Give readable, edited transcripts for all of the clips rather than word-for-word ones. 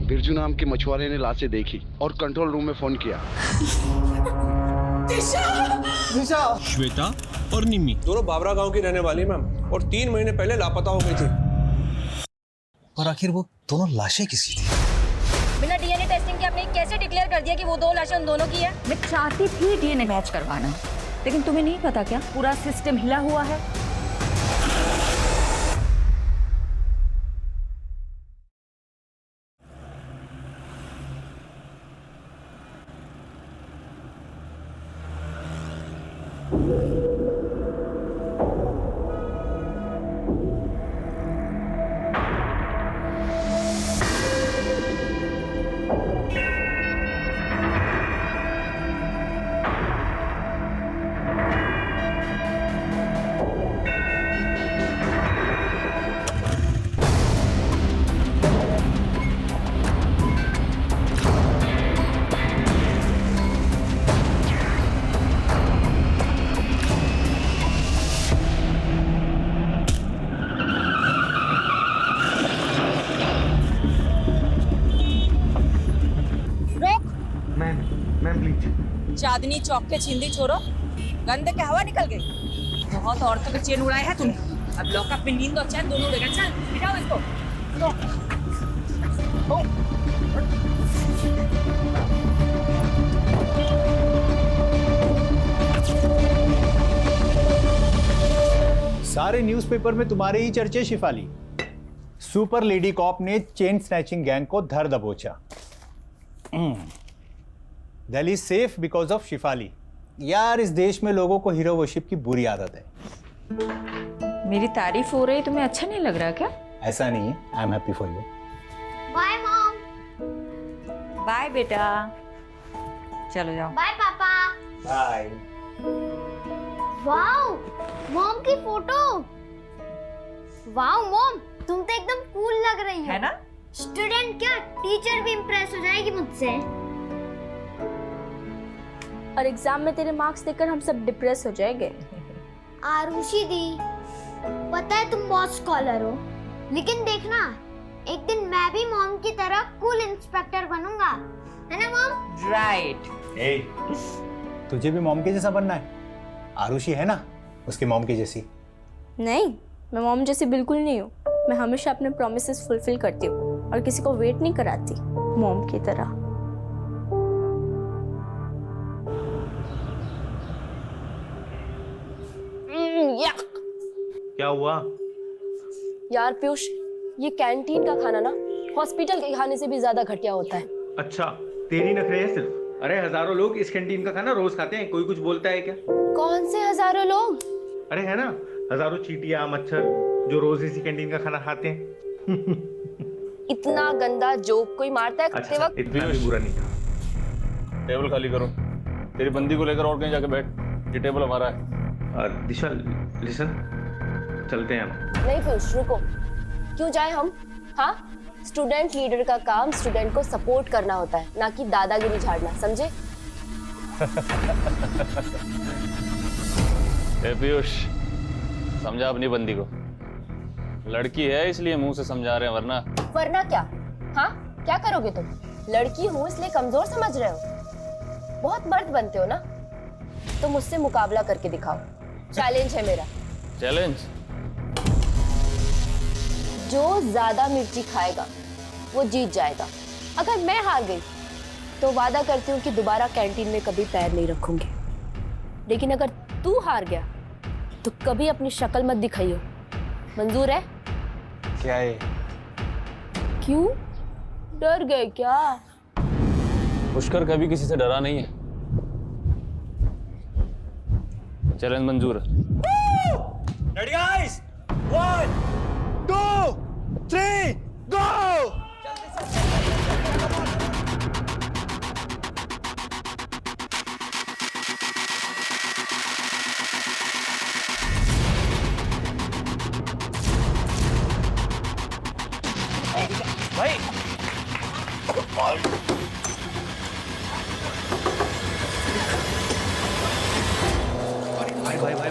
बिरजू नाम के मछुआरे ने लाशें देखी और कंट्रोल रूम में फोन किया। दिशा, श्वेता और निम्मी दोनों बाबरा गांव की रहने वाली मैम, और 3 महीने पहले लापता हो गई थी। और आखिर वो दोनों लाशें किसकी थी? बिना डीएनए टेस्टिंग के आपने कैसे डिक्लेयर कर दिया कि वो 2 लाशें उन दोनों की है? मैं चाहती थी डीएनए मैच करवाना, लेकिन तुम्हें नहीं पता क्या पूरा सिस्टम हिला हुआ है। चांदनी चौक के छिंदी छोड़ो, गंदे के हवा निकल गई। बहुत औरतों के चेन उड़ाए हैं तुमने। अब लॉकअप में नींद और चैन दोनों उड़ेगा। चल बिठाओ इसको। सारे न्यूज़पेपर में तुम्हारे ही चर्चे शिफाली। सुपर लेडी कॉप ने चेन स्नैचिंग गैंग को धर दबोचा। Delhi safe because of Shifali. यार, इस देश में लोगों को हीरो वर्शिप की बुरी आदत है। मेरी तारीफ हो रही, तुम्हें अच्छा नहीं लग रहा क्या? ऐसा नहीं है, I am happy for you. Bye mom. Bye बेटा, चलो जाओ। बाय पापा। बाय। वाओ, मॉम की फोटो। वाओ मॉम, तुम तो एकदम कूल लग रही हो। है ना? स्टूडेंट क्या, टीचर भी इम्प्रेस हो जाएगी मुझसे। और एग्जाम में तेरे मार्क्स देखकर हम सब डिप्रेस हो जाएंगे। आरुषि दी, पता है तुम बहुत स्कॉलर हो, लेकिन देखना एक दिन मैं भी मॉम की तरह कूल इंस्पेक्टर बनूंगा, है ना मॉम? राइट। ए, तुझे भी मॉम के जैसा बनना है? आरुषि है ना उसके मॉम की जैसी। नहीं, मैं मॉम जैसी बिल्कुल नहीं हूँ। मैं हमेशा अपने प्रॉमिसेस फुलफिल करती हूँ और किसी को वेट नहीं कराती मॉम की तरह। क्या हुआ? यार पीयूष, ये कैंटीन का खाना ना हॉस्पिटल के खाने से भी ज्यादा घटिया होता है। अच्छा, तेरी नखरे है सिर्फ। अरे हजारों लोग इस कैंटीन का खाना रोज खाते हैं, कोई कुछ बोलता है क्या? कौन से हजारों लोग? अरे है ना, हजारों चींटियां, मच्छर जो रोज इसी कैंटीन का खाना खाते हैं। इतना गंदा जोक कोई मारता है खाते वक्त? इतना भी बुरा नहीं था। टेबल खाली करो। तेरी बंदी को लेकर और कहीं जाके बैठ। ये टेबल हमारा है। दिशा लिसन, चलते हैं हम। नहीं पीयूष, रुको। क्यों जाए हम? हाँ, स्टूडेंट लीडर का काम स्टूडेंट को सपोर्ट करना होता है, ना कि दादागिरी झाड़ना, समझे? ए पीयूष, समझा अपनी बंदी को। लड़की है इसलिए मुंह से समझा रहे हैं, वरना क्या? हाँ, क्या करोगे तुम? लड़की हूँ इसलिए कमजोर समझ रहे हो? बहुत मर्द बनते हो ना, तो मुझसे मुकाबला करके दिखाओ। चैलेंज है मेरा। चैलेंज? जो ज्यादा मिर्ची खाएगा वो जीत जाएगा। अगर मैं हार गई तो वादा करती हूँ कि दोबारा कैंटीन में कभी पैर नहीं रखूंगी। लेकिन अगर तू हार गया तो कभी अपनी शक्ल मत दिखाइयो। मंजूर है? क्या है? क्यों डर गए क्या? पुष्कर कभी किसी से डरा नहीं है। चैलेंज मंजूर है। रेडी गाइस, 1 2 3 गो।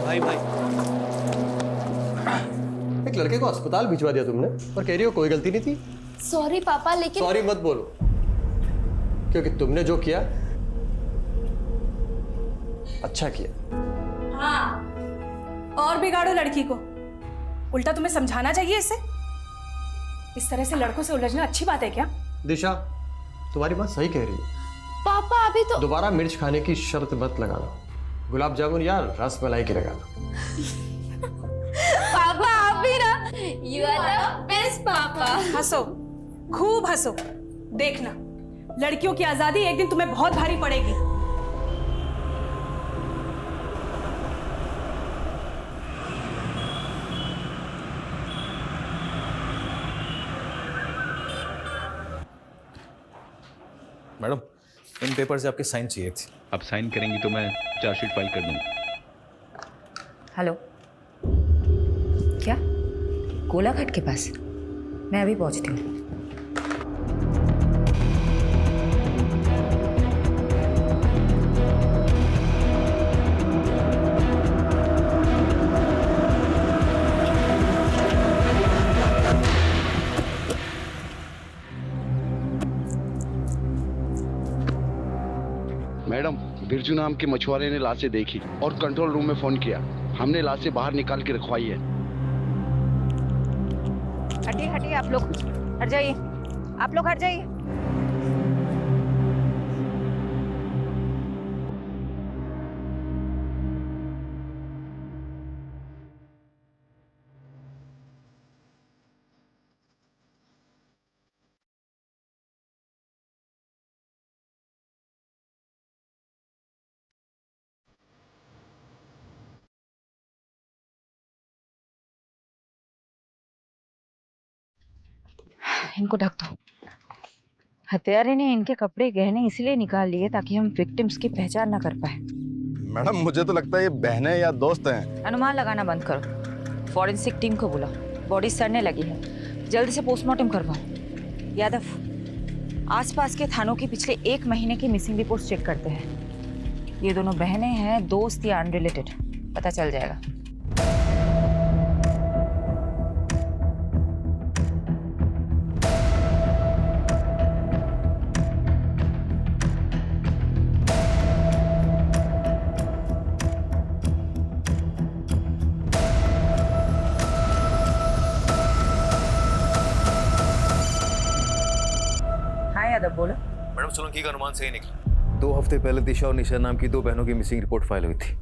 भाई भाई एक लड़के को अस्पताल भिजवा दिया तुमने और कह रही हो कोई गलती नहीं थी। सॉरी पापा, लेकिन सॉरी मत बोलो, क्योंकि तुमने जो किया अच्छा किया। हाँ, और बिगाड़ो लड़की को। उल्टा तुम्हें समझाना चाहिए इसे। इस तरह से लड़कों से उलझना अच्छी बात है क्या? दिशा, तुम्हारी बात सही कह रही है। पापा अभी तो दोबारा मिर्च खाने की शर्त मत लगाना। गुलाब जामुन या रस मलाई की लगाना। पापा आप भी ना, यू आर द बेस्ट पापा। हंसो, खूब हंसो। देखना, लड़कियों की आजादी एक दिन तुम्हें बहुत भारी पड़ेगी। मैडम, इन पेपर से आपके साइन चाहिए थे। आप साइन करेंगी तो मैं चार्जशीट फाइल कर दूंगा। हेलो, क्या कोलाघाट के पास? मैं अभी पहुंचती हूँ। मैडम, बिरजू नाम के मछुआरे ने लाशें देखी और कंट्रोल रूम में फोन किया। हमने लाशें बाहर निकाल के रखवाई है। हटिए हटिए, आप लोग हट जाइए, आप लोग हट जाइए। इनको ढक दो। हत्यारे ने इनके कपड़े गहने इसलिए निकाल लिए ताकि हम विक्टिम्स की पहचान ना कर पाए। मैडम, मुझे तो लगता है ये बहनें या दोस्त हैं। अनुमान लगाना बंद करो। फॉरेंसिक टीम को बुलाओ, बॉडी सड़ने लगी है, जल्दी से पोस्टमार्टम करवाओ। यादव, आसपास के थानों की पिछले 1 महीने की मिसिंग रिपोर्ट चेक करते हैं। ये दोनों बहनें हैं, दोस्त या अनरिलेटेड, पता चल जाएगा। बोलो। मैडम, सोलंकी का अनुमान सही निकला। 2 हफ्ते पहले दिशा और निशा नाम की 2 बहनों की मिसिंग रिपोर्ट फाइल हुई थी।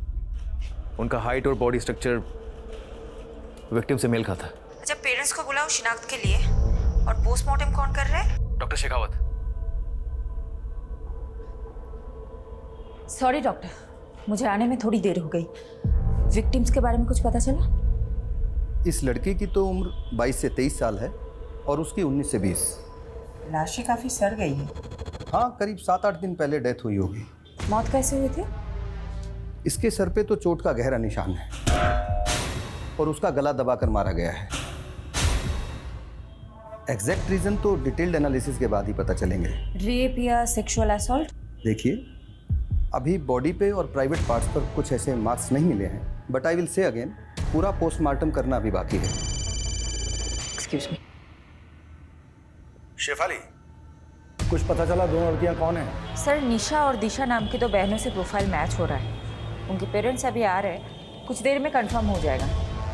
उनका हाइट और बॉडी स्ट्रक्चर विक्टिम से मेल खाता। अच्छा, पेरेंट्स को बुलाओ शिनाख्त के लिए। और पोस्टमार्टम कौन कर रहे हैं? डॉक्टर शेखावत। सॉरी डॉक्टर, मुझे आने में थोड़ी देर हो गई। विक्टिम्स के बारे में कुछ पता चला? इस लड़की की तो उम्र 22 से 23 साल है और उसकी 19 से 20। लाशें काफी सड़ गई है। हाँ, करीब 7-8 दिन पहले डेथ हुई होगी। मौत कैसे हुई थी? इसके सर पे तो चोट का गहरा निशान है और उसका गला दबाकर मारा गया है। एग्जैक्ट रीजन तो डिटेल्ड एनालिसिस के बाद ही पता चलेंगे। रेप या सेक्सुअल असॉल्ट? देखिए, अभी बॉडी पे और प्राइवेट पार्ट्स पर कुछ ऐसे मार्क्स नहीं मिले हैं, but I will say again, पूरा पोस्टमार्टम करना अभी बाकी है। Excuse me. शेफाली, कुछ पता चला दोनों लड़कियां कौन हैं? सर, निशा और दिशा नाम की 2 बहनों से प्रोफाइल मैच हो रहा है। उनके पेरेंट्स अभी आ रहे हैं, कुछ देर में कंफर्म हो जाएगा।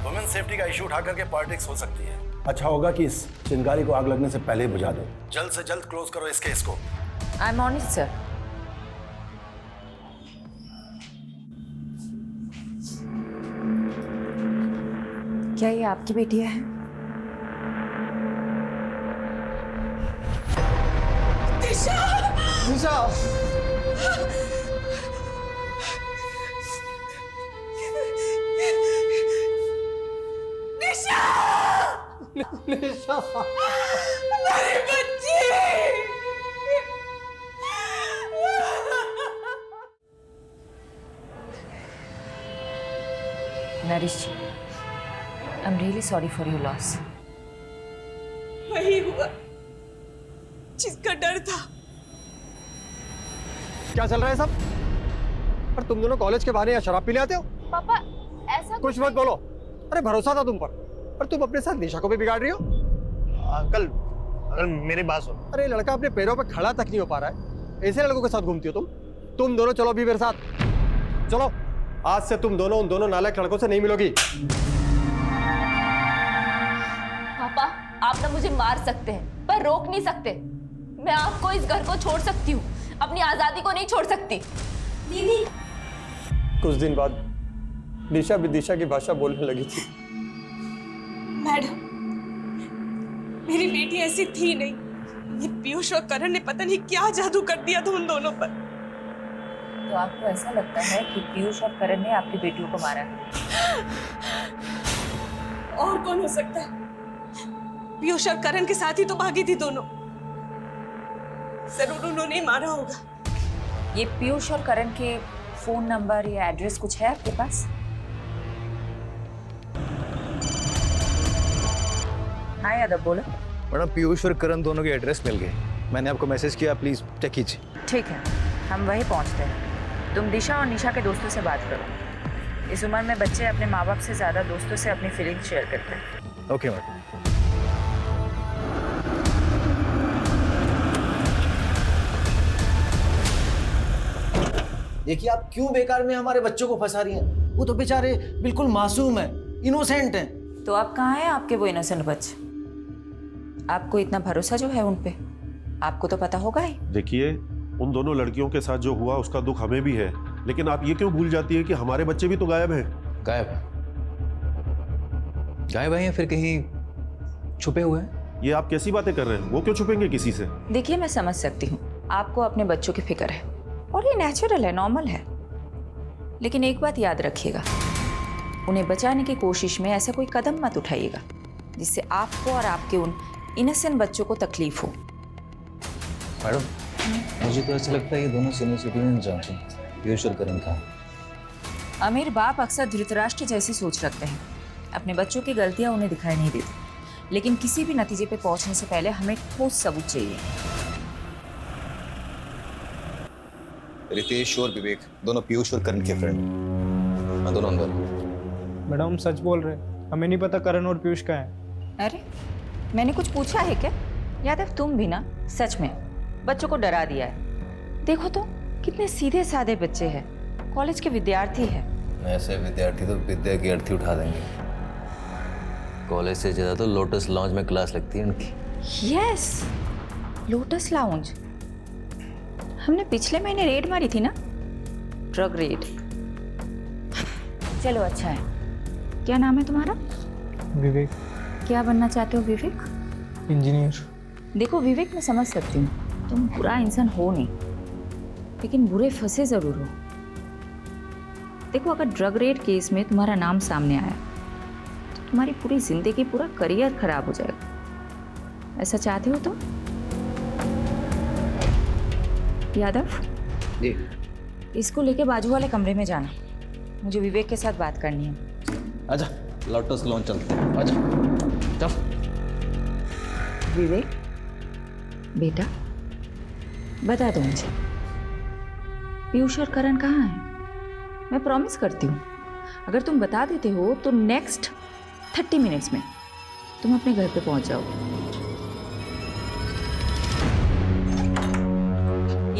वुमेन सेफ्टी का इशू उठा करके पॉलिटिक्स हो सकती है। अच्छा होगा कि इस चिंगारी को आग लगने से पहले ही बुझा दो। जल्द से जल्द क्लोज करो इस केस को। I am on it sir. क्या ये आपकी बेटियां हैं? दिशा! निशा! मेरी बच्ची! Narish ji, I am really sorry for your loss. वही हुआ जिसका डर था। क्या चल रहा है सब? पर तुम दोनों कॉलेज के बहाने यहाँ शराब पीने आते हो? पापा ऐसा कुछ मत बोलो। अरे भरोसा था तुम पर तुम अपने साथ निशा को भी बिगाड़ रही हो। अगर मेरी बात सुनो, अरे लड़का अपने पैरों पे खड़ा तक नहीं हो पा रहा है, ऐसे लड़कों के साथ घूमती हो तुम दोनों चलो अभी मेरे साथ चलो। आज से तुम दोनों उन दोनों नालायक लड़कों से नहीं मिलोगी। पापा आप ना मुझे मार सकते हैं पर रोक नहीं सकते। मैं आपको इस घर को छोड़ सकती हूँ, अपनी आजादी को नहीं छोड़ सकती। दीदी कुछ दिन बाद निशा विदिशा की भाषा बोलने लगी थी। मैडम मेरी बेटी ऐसी थी नहीं, ये पीयूष और करण ने पता नहीं क्या जादू कर दिया था उन दोनों पर। तो आपको ऐसा लगता है कि पीयूष और करण ने आपकी बेटियों को मारा है? और कौन हो सकता है? पीयूष और करण के साथ ही तो भागी थी दोनों, जरूर उन्होंने ही मारा होगा। ये पीयूष और करण के फोन नंबर या एड्रेस कुछ है आपके पास? हाँ यादव बोलो। मैडम पीयूष और करण दोनों के एड्रेस मिल गए, मैंने आपको मैसेज किया, प्लीज चेक कीजिए। ठीक है, हम वहीं पहुंचते हैं। तुम दिशा और निशा के दोस्तों से बात करो। इस उम्र में बच्चे अपने माँ बाप से ज्यादा दोस्तों से अपनी फीलिंग्स शेयर करते हैं। Okay madam. देखिए आप क्यों बेकार में हमारे बच्चों को फंसा रही हैं? वो तो बेचारे बिल्कुल मासूम हैं, इनोसेंट हैं। तो अब कहाँ हैं आपके वो इनोसेंट बच्चे? आपको इतना भरोसा जो है उन पे, आपको तो पता होगा ही। देखिए उन दोनों लड़कियों के साथ जो हुआ उसका दुख हमें भी है, लेकिन आप ये क्यों भूल जाती है कि हमारे बच्चे भी तो गायब हैं। गायब हैं या फिर कहीं छुपे हुए हैं? ये आप कैसी बातें कर रहे हैं? वो क्यों छुपेंगे किसी से? देखिए मैं समझ सकती हूँ, आपको अपने बच्चों की फिक्र है और ये नेचुरल है, नॉर्मल है। लेकिन एक बात याद रखिएगा, उन्हें बचाने की कोशिश में ऐसा कोई कदम मत उठाइएगा जिससे आपको और आपके उन इनोसेंट बच्चों को तकलीफ हो। मैडम मुझे तो ऐसा लगता है ये दोनों सीनियर सिटीजन जानते हैं पीयूष और करण का। अमीर बाप अक्सर धृतराष्ट्र जैसी सोच रखते हैं, अपने बच्चों की गलतियां उन्हें दिखाई नहीं देती, लेकिन किसी भी नतीजे पे पहुंचने से पहले हमें ठोस सबूत चाहिए। रितेश और विवेक दोनों पीयूष और करण के फ्रेंड, मैं दोनों अंदर। मैडम सच बोल रहे, हमें नहीं पता करण और पीयूष का है। अरे मैंने कुछ पूछा है क्या? यादव तुम भी ना सच में बच्चों को डरा दिया है। देखो तो कितने सीधे साधे बच्चे हैं, कॉलेज के विद्यार्थी हैं। ऐसे विद्यार्थी तो विद्या की अर्थी उठा देंगे। कॉलेज से ज्यादा तो लोटस लॉन्ज में क्लास लगती है उनकी। Yes, lotus lounge. हमने पिछले महीने रेड मारी थी ना, ड्रग रेड। चलो अच्छा है। क्या नाम है तुम्हारा? विवेक। क्या बनना चाहते हो विवेक? इंजीनियर। देखो विवेक, मैं समझ सकती हूँ तुम बुरा इंसान हो नहीं, लेकिन बुरे फंसे जरूर हो। देखो अगर ड्रग रेड केस में तुम्हारा नाम सामने आया तो तुम्हारी पूरी जिंदगी, पूरा करियर खराब हो जाएगा। ऐसा चाहते हो तो? यादव जी। इसको लेके बाजू वाले कमरे में जाना, मुझे विवेक के साथ बात करनी है। आजा लोटस लॉन्च चलते हैं, आजा चल। विवेक बेटा बता दो मुझे, पीयूष और करण कहाँ हैं? मैं प्रॉमिस करती हूँ अगर तुम बता देते हो तो नेक्स्ट 30 मिनट्स में तुम अपने घर पे पहुंच जाओगे।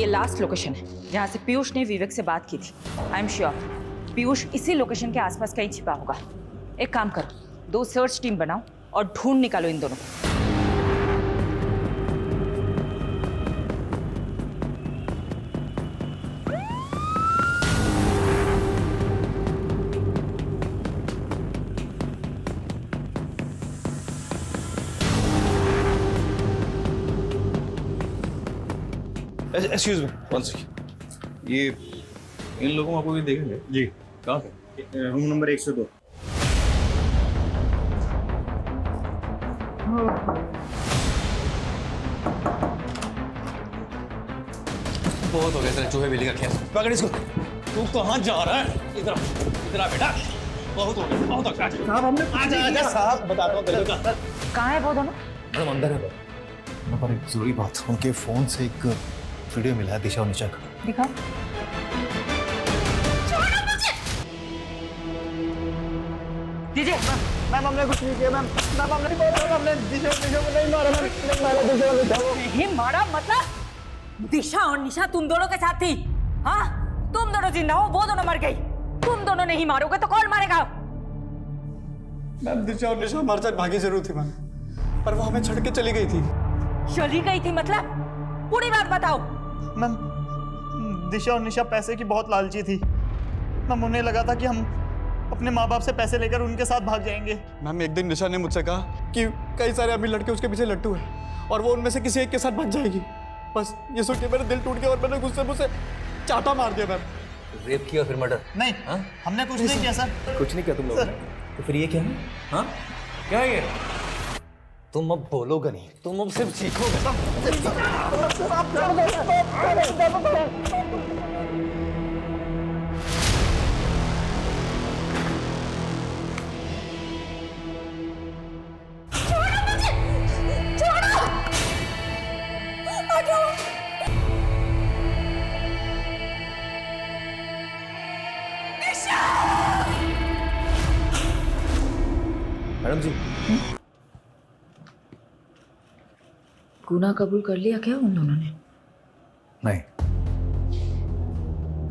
ये लास्ट लोकेशन है जहाँ से पीयूष ने विवेक से बात की थी। आई एम श्योर पीयूष इसी लोकेशन के आसपास कहीं छिपा होगा। एक काम करो, 2 सर्च टीम बनाओ और ढूंढ निकालो इन दोनों को। Excuse me, one second. ये इन लोगों को भी देखेंगे जी? कहाँ पे? Room number 102। बहुत हो गया तेरे चूहे बिल्ली का खेल। पकड़ इसको। तू कहाँ जा रहा है? इधर आ बेटा, बहुत हो गया, बहुत हो गया। साहब हमने आजा साहब बताता हूँ तेरे को। कहाँ है वो दोनों? मैडम अंदर है। पर एक जरूरी बात, उनके फोन से एक वीडियो मिला है दिशा और निशा का। दिखाओ। दीजिए। मैम हमने कुछ नहीं किया मैम। मैम हमने हमने दिशा को नहीं मारा मैम। नहीं मारा दिशा को। नहीं मारा मतलब? दिशा और निशा तुम दोनों के साथ थी? हाँ, तुम दोनों जिंदा हो, वो दोनों मर गई। तुम दोनों नहीं मारोगे तो कौन मारेगा? मैम दिशा और निशा हमारे साथ भागी जरूर थी मैम, पर वो हमें छोड़ के चली गई थी। चली गई थी मतलब? पूरी बात बताओ। मैम दिशा और निशा पैसे की बहुत लालची थी मैम। उन्हें लगा था कि हम अपने माँ बाप से पैसे लेकर उनके साथ भाग जाएंगे। मैम एक दिन निशा ने मुझसे कहा कि कई सारे अमीर लड़के उसके पीछे लट्टू हैं और वो उनमें से किसी एक के साथ भाग जाएगी। बस ये सुन के मेरा दिल टूट गया और मैंने गुस्से मुझसे चाटा मार दिया मैम। रेप किया फिर मर्डर? नहीं हमने कुछ नहीं किया सर। कुछ नहीं किया तुम लोगों ने? तो फिर ये क्या है? हाँ क्या है ये? तुम अब बोलोगे नहीं, तुम अब सिर्फ सीखोगे। मैडम जी, गुनाह कबूल कर लिया क्या उन दोनों ने? नहीं,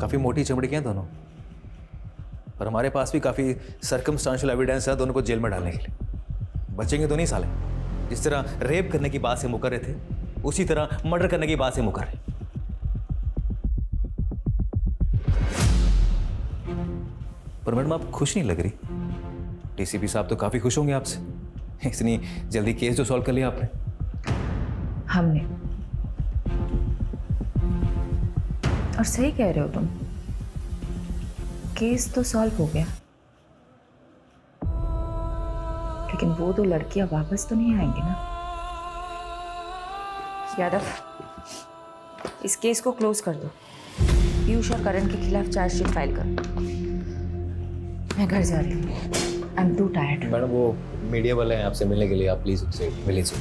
काफी मोटी चमड़ी के हैं दोनों, पर हमारे पास भी काफी सर्कमस्टांशियल एविडेंस है दोनों को जेल में डालने के लिए। बचेंगे तो नहीं साले। जिस तरह रेप करने की बात से मुकर रहे थे, उसी तरह मर्डर करने की बात से मुकर रहे। पर मैडम आप खुश नहीं लग रही। डीसीपी साहब तो काफी खुश होंगे आपसे, इतनी जल्दी केस जो सॉल्व कर लिया आपने। हमने? और सही कह रहे हो तुम, केस तो सॉल्व हो गया, लेकिन वो दो लड़कियां वापस तो नहीं आएंगी ना? यादव, इस केस को क्लोज कर दो। पीयूष और करण के खिलाफ चार्जशीट फाइल करो। मैं घर जा रही हूँ। I am to tired. Madam वो मीडिया वाले हैं आपसे मिलने के लिए, आप प्लीज उनसे मिल लीजिए।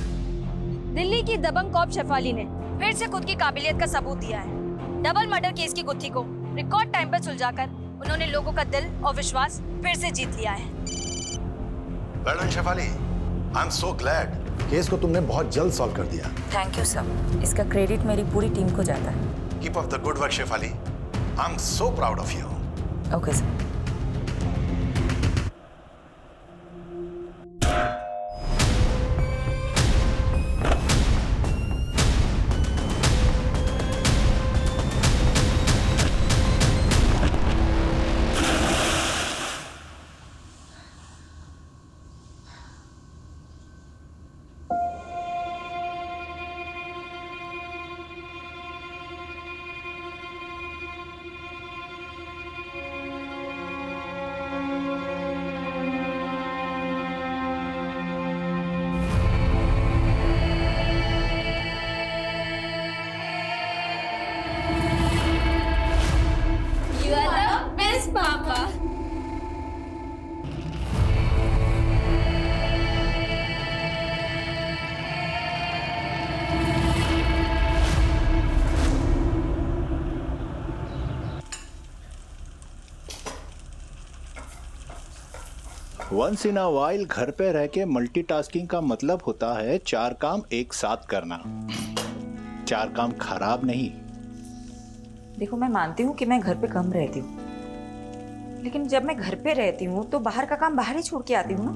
दिल्ली की दबंग कॉप शेफाली ने फिर से खुद की काबिलियत का सबूत दिया है। डबल मर्डर केस की गुत्थी को रिकॉर्ड टाइम पर सुलझाकर उन्होंने लोगों का दिल और विश्वास फिर से जीत लिया है। Madam Shefali, I am so glad. Case को तुमने बहुत जल्द सॉल्व कर दिया। थैंक यू सर, इसका क्रेडिट मेरी पूरी टीम को जाता है। Keep up the good work Shefali. I am so proud of you. Okay sir. Once in a while घर पे रह के मल्टीटास्किंग का मतलब होता है 4 काम एक साथ करना। 4 काम खराब नहीं। देखो, मैं मानती हूँ कि मैं घर पे कम रहती हूँ, लेकिन जब मैं घर पे रहती हूँ तो बाहर का काम बाहर ही छोड़ के आती हूँ ना।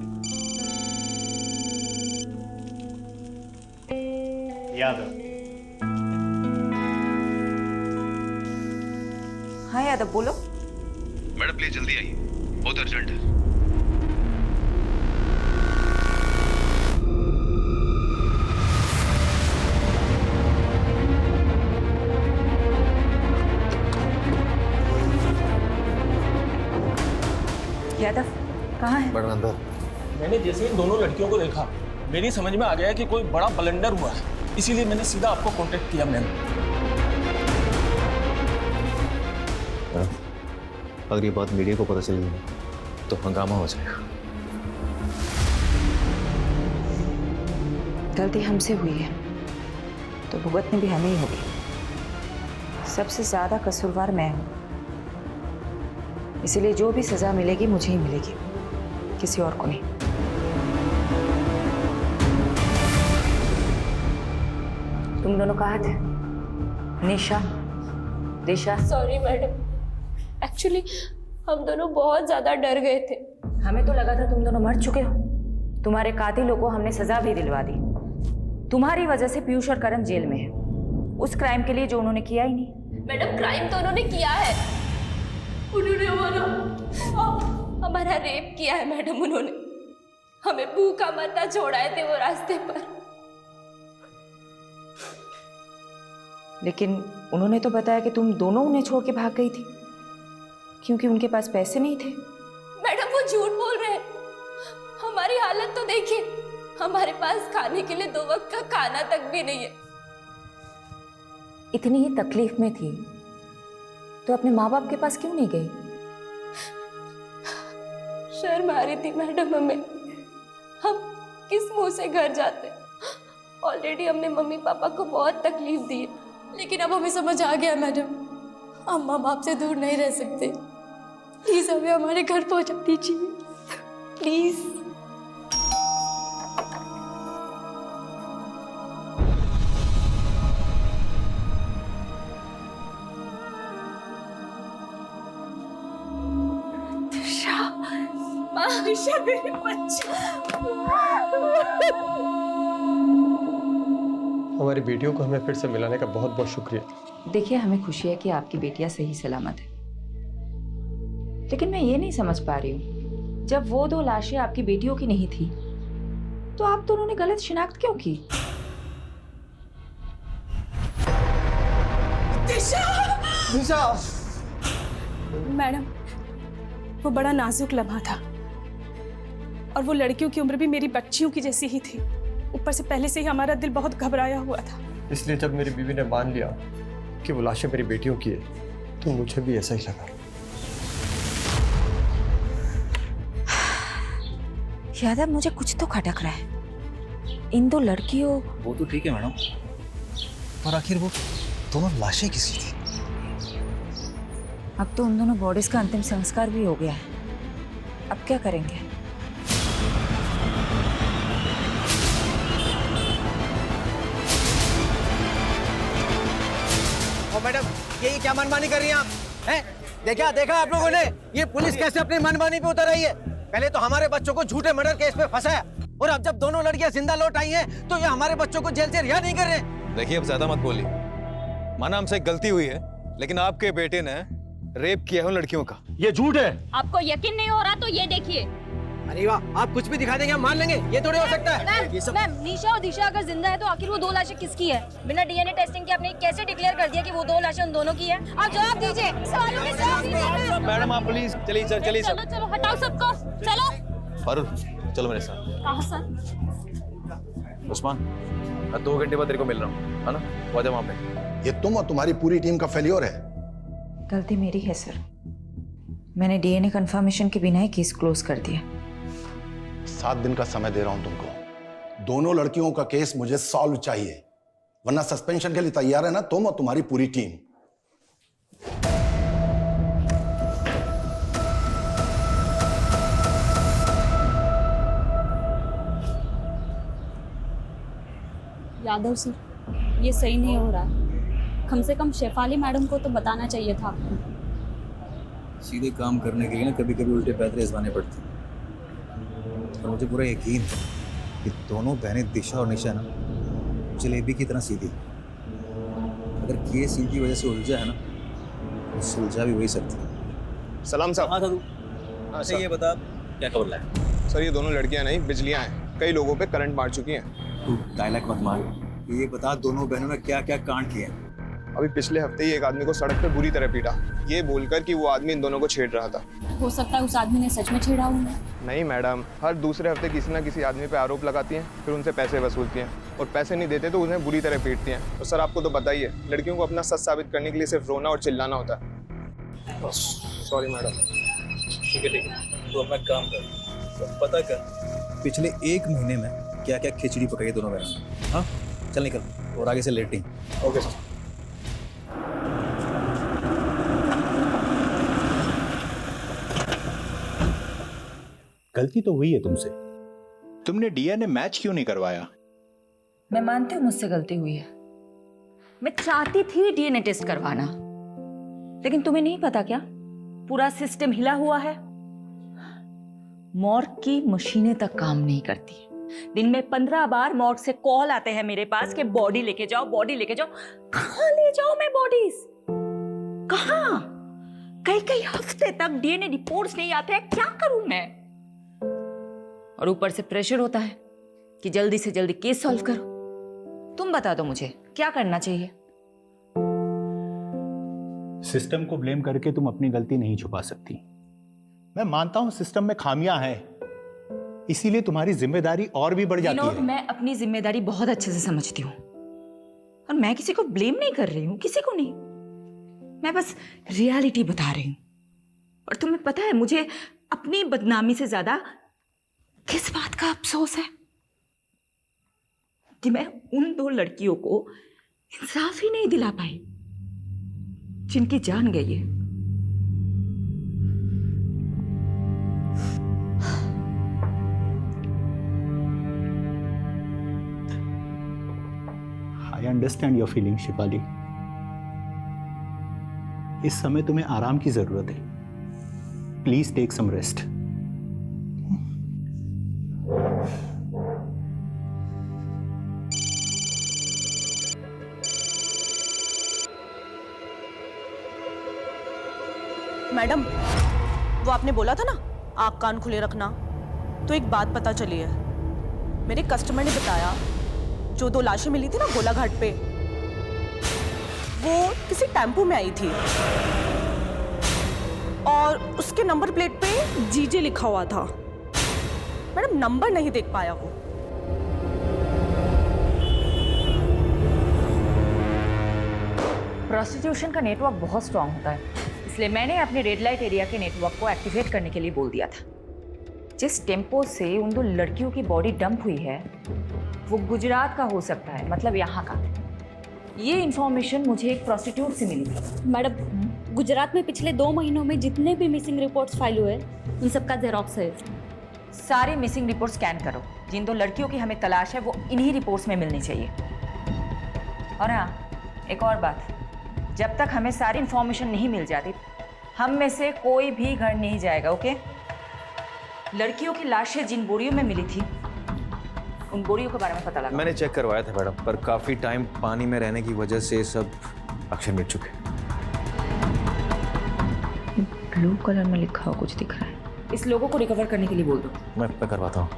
यादव। हाँ यादव, बोलो। मैडम प्लीज जल्दी आइए, बहुत अर्जेंट है। यादव कहाँ है? मैडम अंदर। मैंने जैसे इन दोनों लड़कियों को देखा, मेरी समझ में आ गया कि कोई बड़ा ब्लंडर हुआ है, इसीलिए मैंने सीधा आपको कांटेक्ट किया। मैम अगर ये बात मीडिया को पता चल गई तो हंगामा हो जाएगा। गलती हमसे हुई है तो भुगतनी भी हमें ही होगी। सबसे ज्यादा कसूरवार मैं हूँ, इसीलिए जो भी सजा मिलेगी मुझे ही मिलेगी। किसी और को नहीं। तुम दोनों कहाँ थे? निशा, दिशा? सॉरी मैडम, एक्चुअली हम दोनों बहुत ज्यादा डर गए थे। हमें तो लगा था तुम दोनों मर चुके हो। तुम्हारे कातिलों को हमने सजा भी दिलवा दी। तुम्हारी वजह से पीयूष और करण जेल में है, उस क्राइम के लिए जो उन्होंने किया ही नहीं। मैडम क्राइम तो उन्होंने किया है, उन्होंने हमारा रेप किया है मैडम। उन्होंने हमें भूखा मरना छोड़ाए थे वो रास्ते पर। लेकिन उन्होंने तो बताया कि तुम दोनों उन्हें छोड़ के भाग गई थी क्योंकि उनके पास पैसे नहीं थे। मैडम वो झूठ बोल रहे हैं। हमारी हालत तो देखिए, हमारे पास खाने के लिए 2 वक्त का खाना तक भी नहीं है। इतनी ही तकलीफ में थी तो अपने माँ बाप के पास क्यों नहीं गई? शर्म आ रही थी मैडम हमें। हम किस मुंह से घर जाते? ऑलरेडी हमने मम्मी पापा को बहुत तकलीफ दी है, लेकिन अब हमें समझ आ गया मैडम, हम माँ बाप से दूर नहीं रह सकते। प्लीज हमें हमारे घर पहुंचा दीजिए, प्लीज। दिशा मेरे बच्चे। हमारी बेटियों को हमें फिर से मिलाने का बहुत बहुत शुक्रिया। देखिए, हमें खुशी है कि आपकी बेटियां सही सलामत है, लेकिन मैं ये नहीं समझ पा रही हूँ, जब वो 2 लाशें आपकी बेटियों की नहीं थी तो आप दोनों ने गलत शिनाख्त क्यों की? दिशा! मैडम, वो बड़ा नाजुक लम्हा था और वो लड़कियों की उम्र भी मेरी बच्चियों की जैसी ही थी। ऊपर से पहले से ही हमारा दिल बहुत घबराया हुआ था। इसलिए जब मेरी बीवी ने मान लिया कि वो लाशें मेरी बेटियों की है, तो मुझे भी ऐसा ही लगा। यादव, मुझे कुछ तो खटक रहा है। इन 2 लड़कियों... वो तो ठीक है मैडम, पर आखिर वो दोनों लाशें किसी थी? अब तो उन दोनों बॉडीज का अंतिम संस्कार भी हो गया है, अब क्या करेंगे? मैडम, ये क्या मनमानी कर रही हैं आप? हैं? देखा आप लोगों ने ये पुलिस कैसे अपनी मनमानी पे उतर आई है? पहले तो हमारे बच्चों को झूठे मर्डर केस में फंसाया, और अब जब दोनों लड़कियां जिंदा लौट आई हैं, तो ये हमारे बच्चों को जेल से रिहा नहीं कर रहे। देखिए, अब ज्यादा मत बोलिए। माना हमसे गलती हुई है, लेकिन आपके बेटे ने रेप किया है उन लड़कियों का। ये झूठ है। आपको यकीन नहीं हो रहा तो ये देखिए। अरे वाह, आप कुछ भी दिखा देंगे, हम मान लेंगे। ये थोड़ी हो सकता है। मैम, निशा और दिशा अगर जिंदा है तो आखिर वो 2 लाशें किसकी है? बिना डीएनए टेस्टिंग के आपने कैसे डिक्लेयर कर दिया कि वो 2 लाशें उन दोनों की है? आप जवाब दीजिए, सवालों के जवाब दीजिए। मैडम आप प्लीज चलिए सर, चलिए सर। चलो हटाओ सबको, चलो। फारूक, चलो मेरे साथ। कहाँ सर? उस्मान, मैं 2 घंटे बाद तेरे को मिल रहा हूँ, है ना? वो जा वहाँ पे। ये तुम और तुम्हारी पूरी टीम का फेलियर है। गलती मेरी है सर, मैंने डीएनए कंफर्मेशन के बिना ही केस क्लोज कर दिया। 7 दिन का समय दे रहा हूं तुमको। दोनों लड़कियों का केस मुझे सॉल्व चाहिए, वरना सस्पेंशन के लिए तैयार है ना तुम और तुम्हारी पूरी टीम। यादव सर, ये सही नहीं हो रहा है। कम से कम शेफाली मैडम को तो बताना चाहिए था आपको। सीधे काम करने के लिए ना कभी कभी उल्टे पैदरे आजमाने पड़ते हैं, और मुझे पूरा यकीन है कि दोनों बहनें दिशा और निशा ना जलेबी की तरह सीधी। अगर केस इनकी वजह से उलझा है ना, तो सुलझा भी वही सकती है। सलाम साहब। हाँ साधु, अच्छा ये बता क्या खबर लाया? सर, ये दोनों लड़कियां नहीं, बिजलियां हैं। कई लोगों पे करंट मार चुकी हैं। तू डायलॉग मत मार, ये बता दोनों बहनों ने क्या क्या कांड किए हैं? अभी पिछले हफ्ते ही एक आदमी को सड़क पे बुरी तरह पीटा, ये बोलकर कि वो आदमी इन दोनों को छेड़ रहा था। हो सकता है उस आदमी ने सच में छेड़ा हो। नहीं मैडम, हर दूसरे हफ्ते किसी ना किसी आदमी पे आरोप लगाती हैं, फिर उनसे पैसे वसूलती हैं, और पैसे नहीं देते तो उन्हें बुरी तरह पीटती हैं। और सर, आपको तो पता ही है, लड़कियों को अपना सच साबित करने के लिए सिर्फ रोना और चिल्लाना होता है। Sorry madam. ठीक है, तो अपना काम कर, पता कर पिछले 1 महीने में क्या क्या खिचड़ी पकाई दोनों बहनों। हाँ चल निकल, और आगे से लेटिंग। Okay sir. गलती तो हुई है तुमसे। तुमने डीएनए मैच क्यों नहीं करवाया? मैं मानती हूँ मुझसे गलती हुई है। मैं चाहती थी डीएनए टेस्ट करवाना, लेकिन तुम्हें नहीं पता क्या, पूरा सिस्टम हिला हुआ है। मॉर्ग की मशीनें तक काम नहीं करती। दिन में 15 बार मॉर्ग से कॉल आते हैं मेरे पास कि बॉडी लेके जाओ, बॉडी लेके जाओ। कहाँ ले जाओ मैं बॉडीज? कहाँ? कई कई हफ्ते तक डीएनए रिपोर्ट्स नहीं आते हैं। क्या करूं मैं? और ऊपर से प्रेशर होता है कि जल्दी से जल्दी केस सॉल्व करो। तुम बता दो मुझे क्या करना चाहिए। सिस्टम को ब्लेम करके तुम अपनी गलती नहीं छुपा सकती। मैं मानता हूं सिस्टम में खामियां हैं, इसीलिए तुम्हारी जिम्मेदारी और भी बढ़ जाती है। मैं अपनी जिम्मेदारी बहुत अच्छे से समझती हूँ और मैं किसी को ब्लेम नहीं कर रही हूँ, किसी को नहीं। मैं बस रियलिटी बता रही हूँ। और तुम्हें पता है मुझे अपनी बदनामी से ज्यादा किस बात का अफसोस है कि मैं उन 2 लड़कियों को इंसाफ ही नहीं दिला पाई जिनकी जान गई है। I understand your feeling Shifali. इस समय तुम्हें आराम की जरूरत है। Please take some rest. Madam, वो आपने बोला था ना आँख कान खुले रखना, तो एक बात पता चली है। मेरे कस्टमर ने बताया जो 2 लाशें मिली थी ना गोलाघाट पे, वो किसी टेम्पो में आई थी और उसके नंबर प्लेट पे जीजे लिखा हुआ था। मैडम नंबर नहीं देख पाया वो। प्रोस्टिट्यूशन का नेटवर्क बहुत स्ट्रांग होता है, इसलिए मैंने अपने रेड लाइट एरिया के नेटवर्क को एक्टिवेट करने के लिए बोल दिया था। जिस टेम्पो से उन 2 लड़कियों की बॉडी डंप हुई है वो गुजरात का हो सकता है, मतलब यहाँ का। ये इंफॉर्मेशन मुझे एक प्रोस्टिट्यूट से मिली थी। मैडम, गुजरात में पिछले 2 महीनों में जितने भी मिसिंग रिपोर्ट्स फाइल हुए उन सबका जेरोक्स है। सारे मिसिंग रिपोर्ट स्कैन करो। जिन 2 लड़कियों की हमें तलाश है वो इन्हीं रिपोर्ट्स में मिलनी चाहिए। और हाँ, एक और बात, जब तक हमें सारी इंफॉर्मेशन नहीं मिल जाती हम में से कोई भी घर नहीं जाएगा, ओके? लड़कियों की लाशें जिन बोरियों में मिली थी उन बोरियों के बारे में पता लगा। मैंने चेक करवाया था मैडम, पर काफ़ी टाइम पानी में रहने की वजह से सब अक्षर मिट चुके। ब्लू कलर में लिखा हुआ कुछ दिख रहा है। इस लोगों को रिकवर करने के लिए बोल दो। मैं करवाता हूँ।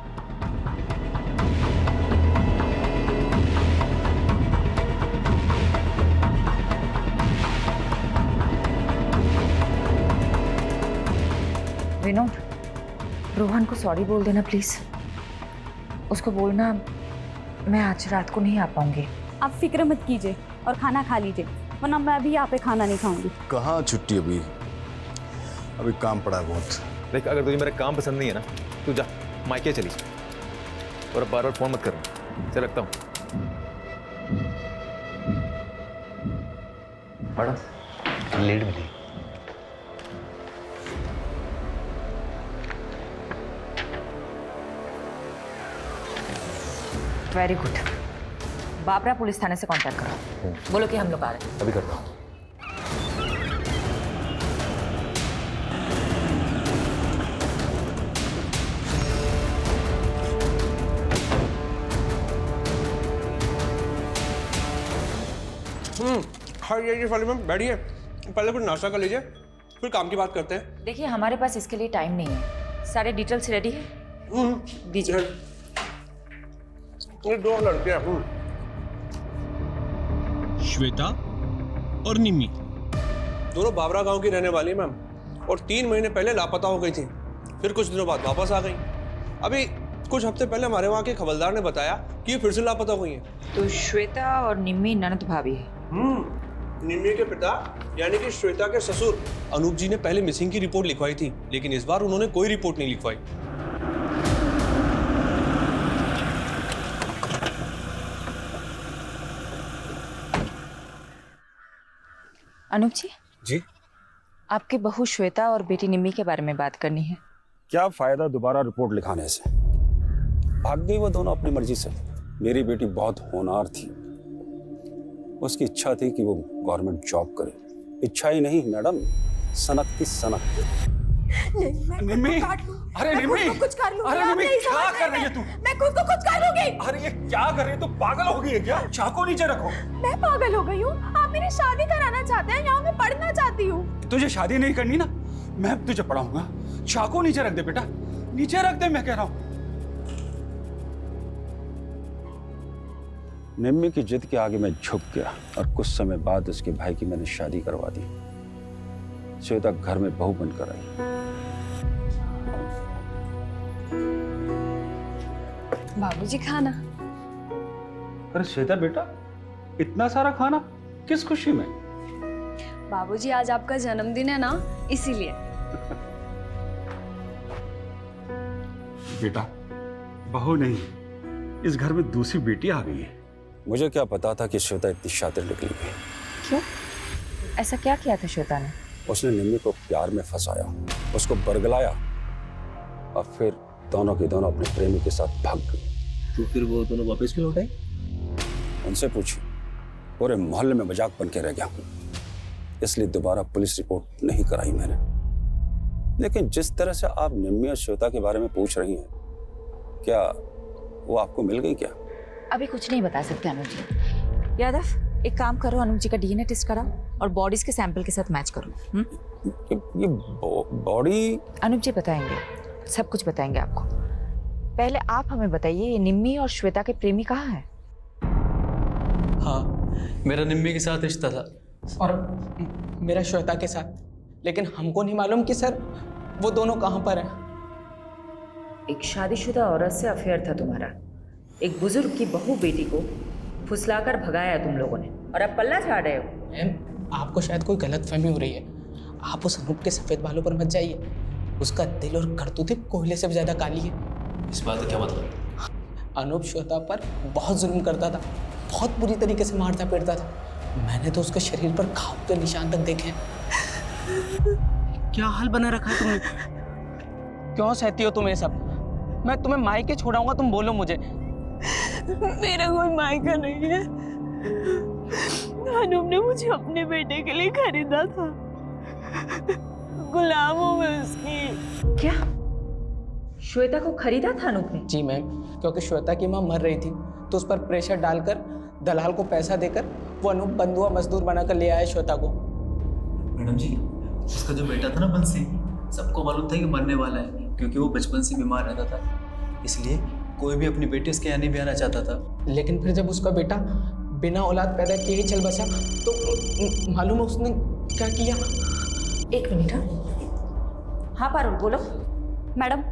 विनोद, रोहन को सॉरी बोल देना प्लीज। उसको बोलना मैं आज रात को नहीं आ पाऊंगी। आप फिक्र मत कीजिए और खाना खा लीजिए, वरना मैं भी यहाँ पे खाना नहीं खाऊंगी। कहाँ छुट्टी? अभी काम पड़ा है बहुत। देख, अगर तुझे मेरा काम पसंद नहीं है ना, तू जा मायके चली जा और बार बार फोन मत करना। चल रखता हूँ। मैडम लीड मिली। Very good. बाबरा पुलिस थाने से कांटेक्ट करो, बोलो कि हम लोग आ रहे हैं। अभी करता हूँ। हाँ ये वाली मैम बैठिए, पहले कुछ नाश्ता कर लीजिए फिर काम की बात करते हैं। देखिए हमारे पास इसके लिए टाइम नहीं है। सारे डिटेल्स रेडी है, दीजिए। ये 2 लड़कियां श्वेता और निम्मी, दोनों बाबरा गांव की रहने वाली है मैम, और 3 महीने पहले लापता हो गई थी, फिर कुछ दिनों बाद वापस आ गई। अभी कुछ हफ्ते पहले हमारे वहाँ के खबरदार ने बताया कि ये फिर से लापता हुई हैं। तो श्वेता और निम्मी ननद भाभी है। निम्मी के पिता यानी कि श्वेता के ससुर अनूप जी ने पहले मिसिंग की रिपोर्ट लिखवाई थी, लेकिन इस बार उन्होंने कोई रिपोर्ट नहीं लिखवाई। अनूप जी, जी, आपकी बहू श्वेता और बेटी निम्मी के बारे में बात करनी है। क्या फायदा दोबारा रिपोर्ट लिखाने से? भाग गई वो दोनों अपनी मर्जी से। मेरी बेटी बहुत होनहार थी, उसकी इच्छा थी कि वो गवर्नमेंट जॉब करे। इच्छा ही नहीं मैडम, सनक थी सनक। निम्मी, अरे निम्मी, कुछ कर लूंगी। अरे निम्मी, क्या कर रही है तू? मैं खुद को कुछ कर लूंगी। अरे ये क्या कर रही है? तू पागल हो गई है क्या? चाकू नीचे रखो। मैं पागल हो गई हूँ? आप मेरी शादी कराना चाहते हैं? यहाँ मैं पढ़ना चाहती हूँ। तुझे शादी नहीं करनी ना, मैं तुझे पढ़ाऊंगा। चाकू नीचे रख दे बेटा, नीचे रख दे, मैं कह रहा हूँ। निम्मी की जिद के आगे मैं झुक गया और कुछ समय बाद उसके भाई की मैंने शादी करवा दी। श्वेता घर में बहू बनकर आई। बाबूजी खाना। अरे श्वेता बेटा, इतना सारा खाना किस खुशी में? बाबूजी आज आपका जन्मदिन है ना, इसीलिए। बेटा, बहू नहीं, इस घर में दूसरी बेटी आ गई है। मुझे क्या पता था कि श्वेता इतनी शातिर निकली है। क्यों? ऐसा क्या किया था श्वेता ने? उसने निम्मी को प्यार में फंसाया, उसको बरगलाया और फिर दोनों की दोनों अपने प्रेमी के साथ भाग गई। तो फिर वो दोनों वापस क्यों लौट आई? उनसे पूछिए, पूरे मोहल्ले में मजाक बन के रह गया, इसलिए दोबारा पुलिस रिपोर्ट नहीं कराई मैंने। लेकिन जिस तरह से आप निम्मी और श्वेता के बारे में पूछ रही हैं, क्या वो आपको मिल गई क्या? अभी कुछ नहीं बता सकते अनुज जी। यादव, एक काम करो, अनुज जी का डीएनए टेस्ट कराओ और बॉडीज के सैंपल के साथ मैच करो। ये बॉडी? अनुज जी बताएंगे, सब कुछ बताएंगे आपको। पहले आप हमें बताइए, ये निम्मी और श्वेता के प्रेमी कहाँ हैं? हाँ, मेरा निम्मी के साथ रिश्ता था और मेरा श्वेता के साथ, लेकिन हमको नहीं मालूम कि सर वो दोनों कहाँ पर हैं। एक शादीशुदा औरत से अफेयर था तुम्हारा, एक बुजुर्ग की बहू बेटी को फुसलाकर भगाया तुम लोगों ने, और अब पल्ला झाड़ रहे हो। मैम, आपको शायद कोई गलतफहमी हो रही है। आप उस अनूप के सफेद बालों पर मत जाइए, उसका दिल और करतूतें कोयले से भी ज्यादा काली है। इस बात का क्या मतलब? अनूप श्वेता पर बहुत जुल्म करता था, बहुत बुरी तरीके से मारता पीटता था। मैंने तो उसके शरीर पर घाव के निशान तक देखे। क्या हाल बना रखा है तुमने? क्यों सहती हो तुम ये सब? मैं तुम्हें मायके छोड़ाऊंगा, तुम बोलो मुझे। मेरा कोई मायका नहीं है। अनूप ने मुझे अपने बेटे के लिए खरीदा था। गुलाम हूँ मैं उसकी। क्या? श्वेता को खरीदा था अनूप ने? जी मैम, क्योंकि श्वेता की माँ मर रही थी, तो उस पर प्रेशर डालकर दलाल को पैसा देकर वो अनूप बंधुआ मजदूर बनाकर ले आया श्वेता को। मैडम जी, उसका जो बेटा था ना बंसी, सबको मालूम था कि मरने वाला है, क्योंकि वो बचपन से बीमार रहता था, इसलिए कोई भी अपनी बेटी उसके यहाँ नहीं भी आना चाहता था। लेकिन फिर जब उसका बेटा बिना औलाद पैदा किए ही चल बसा, तो मालूम है उसने क्या किया? एक मिनट। हाँ पारुल, बोलो। मैडम,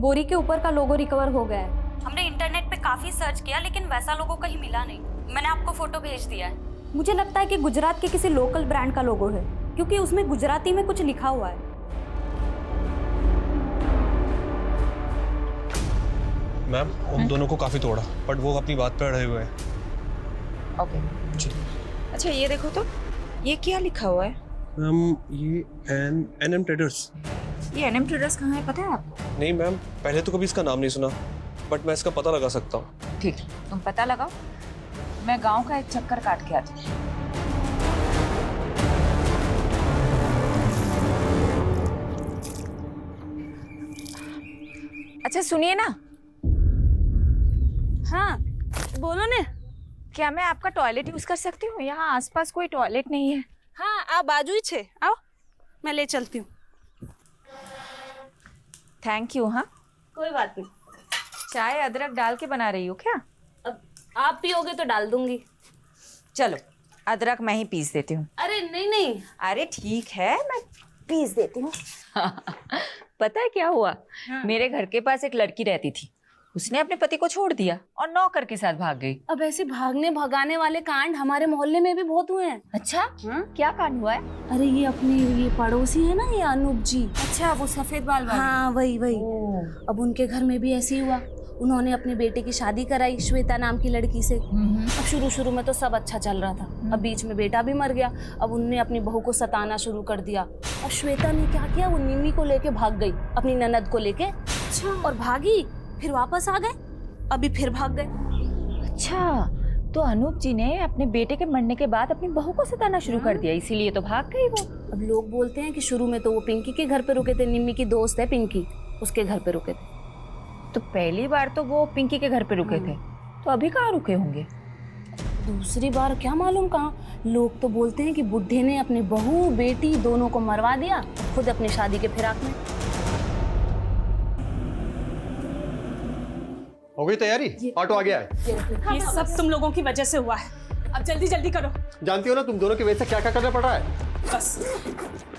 बोरी के ऊपर का लोगो रिकवर हो गया है। हमने इंटरनेट पे काफी सर्च किया, लेकिन वैसा लोगो कहीं मिला नहीं। मैंने आपको फोटो भेज दिया है। मुझे लगता है कि गुजरात के किसी लोकल ब्रांड का लोगो है, क्योंकि उसमें गुजराती में कुछ लिखा हुआ है। मैम, उन दोनों को काफी तोड़ा, बट वो अपनी बात पर अड़े हुए हैं। ओके जी। अच्छा ये देखो तो, ये क्या लिखा हुआ है? मैम, ये एनएम ट्रेडर्स। ये एनएम ट्रेडर्स कहाँ है, पता है आपको? नहीं मैम, पहले तो कभी इसका नाम नहीं सुना, बट मैं इसका पता लगा सकता हूँ। ठीक, तुम पता लगाओ, मैं गांव का एक चक्कर काट के आती हूँ। अच्छा सुनिए ना। हाँ बोलो ने। क्या मैं आपका टॉयलेट यूज कर सकती हूँ? यहाँ आसपास कोई टॉयलेट नहीं है। हाँ, आप बाजू ही छे, आओ मैं ले चलती हूँ। Thank you. हाँ कोई बात नहीं। चाय अदरक डाल के बना रही हो क्या? अब आप पियोगे तो डाल दूंगी। चलो अदरक मैं ही पीस देती हूँ। अरे नहीं नहीं। अरे ठीक है, मैं पीस देती हूँ। पता है क्या हुआ? हाँ। मेरे घर के पास एक लड़की रहती थी, उसने अपने पति को छोड़ दिया और नौकर के साथ भाग गई। अब ऐसे भागने भगाने वाले कांड हमारे मोहल्ले में भी बहुत हुए हैं। अच्छा? हाँ? क्या कांड हुआ है? अरे ये अपने ये पड़ोसी है ना, ये अनूप जी। अच्छा, वो सफेद बाल वाले। हाँ वही। अब उनके घर में भी ऐसे ही हुआ। उन्होंने अपने बेटे की शादी कराई श्वेता नाम की लड़की से। अब शुरू शुरू में तो सब अच्छा चल रहा था, अब बीच में बेटा भी मर गया। अब उनने अपनी बहू को सताना शुरू कर दिया। अब श्वेता ने क्या किया, वो निम्मी को लेके भाग गई, अपनी ननद को लेके। अच्छा। और भागी, फिर वापस आ गए, अभी फिर भाग गए। अच्छा, तो अनूप जी ने अपने बेटे के मरने के बाद अपनी बहू को सताना शुरू कर दिया, इसीलिए तो भाग गई वो। अब लोग बोलते हैं कि शुरू में तो वो पिंकी के घर पे रुके थे, निम्मी की दोस्त है पिंकी, उसके घर पे रुके थे। तो पहली बार तो वो पिंकी के घर पे रुके थे, तो अभी कहाँ रुके होंगे? दूसरी बार क्या मालूम कहाँ। लोग तो बोलते हैं कि बुढ़े ने अपने बहू बेटी दोनों को मरवा दिया, खुद अपनी शादी के फिराक में। हो गई तैयारी? ऑटो आ गया है। ये सब तुम लोगों की वजह से हुआ है, अब जल्दी जल्दी करो। जानती हो ना तुम दोनों की वजह से क्या क्या करना पड़ रहा है। बस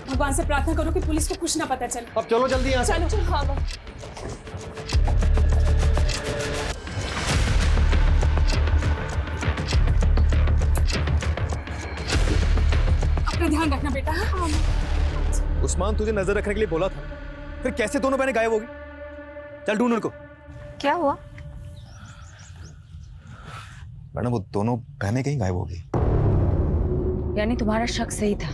भगवान से प्रार्थना करो कि पुलिस को कुछ ना पता चले। अब चलो जल्दी यहाँ से। चलो। हाँ, अपना ध्यान रखना बेटा। उस्मान तुझे नजर रखने के लिए बोला था, फिर कैसे दोनों बहनें गायब होगी? चल ढूंढ उनको। क्या हुआ? मैडम वो दोनों बहनें कहीं गायब हो गई। यानी तुम्हारा शक सही था,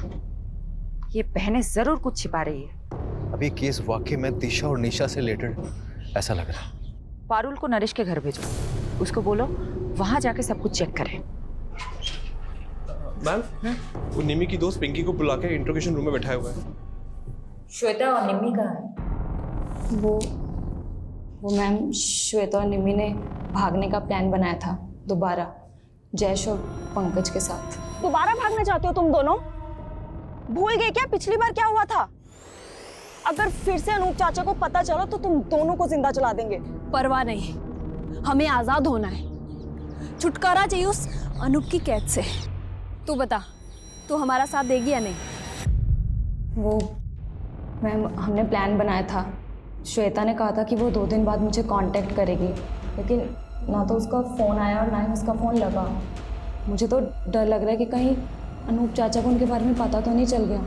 ये बहनें जरूर कुछ छिपा रही है। अभी केस वाकई में दिशा और निशा से रिलेटेड ऐसा लग रहा है। पारुल को नरेश के घर भेजो, उसको बोलो वहां जाके सब कुछ चेक करें। मैम, वो निमी की दोस्त पिंकी को बुला के इंट्रोगेशन रूम में बैठाया हुआ है। श्वेता और निम्मी कहाँ है? वो मैम, श्वेता और निम्मी ने भागने का प्लान बनाया था दोबारा, जयेश और पंकज के साथ। दोबारा भागना चाहते हो तुम दोनों? भूल गए क्या पिछली बार क्या हुआ था? अगर फिर से अनूप चाचा को पता चला तो तुम दोनों को जिंदा जला देंगे। परवाह नहीं, हमें आजाद होना है, छुटकारा चाहिए उस अनूप की कैद से। तू बता, तू हमारा साथ देगी या नहीं? वो मैम, हमने प्लान बनाया था, श्वेता ने कहा था कि वो 2 दिन बाद मुझे कांटेक्ट करेगी, लेकिन ना तो उसका फ़ोन आया और ना ही उसका फ़ोन लगा। मुझे तो डर लग रहा है कि कहीं अनूप चाचा को उनके बारे में पता तो नहीं चल गया।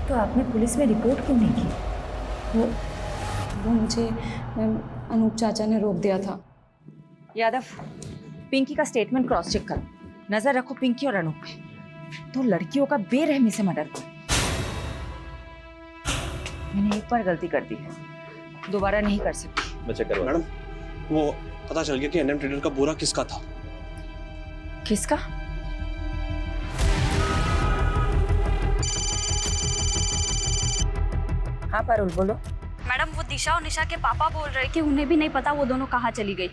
तो आपने पुलिस में रिपोर्ट क्यों नहीं की? वो मुझे मैम अनूप चाचा ने रोक दिया था। यादव, पिंकी का स्टेटमेंट क्रॉस चेक करो, नजर रखो पिंकी और अनूप पे। तो लड़कियों का बेरहमी से मर्डर हुआ। मैंने एक बार गलती कर दी है, दोबारा नहीं कर सकती। मैं चेक करवा। मैडम, वो पता चल गया कि एनएम ट्रेडर का बोरा किसका था। किसका? हाँ पारुल, बोलो। मैडम, वो दिशा और निशा के पापा बोल रहे कि उन्हें भी नहीं पता वो दोनों कहाँ चली गई,